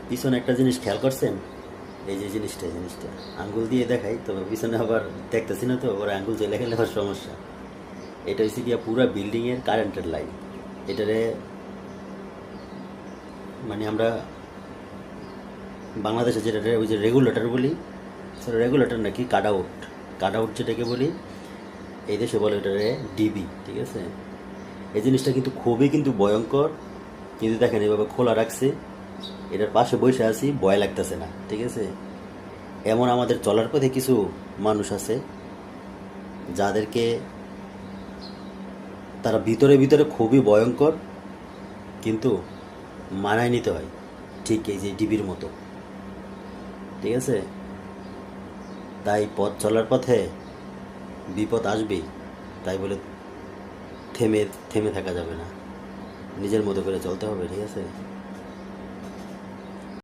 পিছনে একটা জিনিস খেয়াল করছেন? এই যে জিনিসটা আঙ্গুল দিয়ে দেখাই, তবে পিছনে আবার দেখতেছি না তো, ওরা আঙ্গুল চলে গেলে আবার সমস্যা। এটা হচ্ছে গিয়া পুরা বিল্ডিংয়ের কারেন্টের লাইন। এটারে মানে আমরা বাংলাদেশে যেটা ওই যে রেগুলেটর বলি, সেটা রেগুলেটর নাকি কাট আউট যেটাকে বলি, এই দেশে বলে ওটারে ডিবি, ঠিক আছে? এই জিনিসটা কিন্তু খুবই কিন্তু ভয়ঙ্কর। কিন্তু দেখেন এভাবে খোলা রাখছে, এটার পাশে বসে আছি, ভয় লাগতেছে না, ঠিক আছে? এমন আমাদের চলার পথে কিছু মানুষ আছে যাদেরকে তারা ভিতরে ভিতরে খুবই ভয়ঙ্কর, কিন্তু মানায় নিতে হয়, ঠিক এই যে ডিবির মতো, ঠিক আছে? তাই পথ চলার পথে বিপদ আসবেই, তাই বলে থেমে থেমে থাকা যাবে না, নিজের মতো করে চলতে হবে, ঠিক আছে?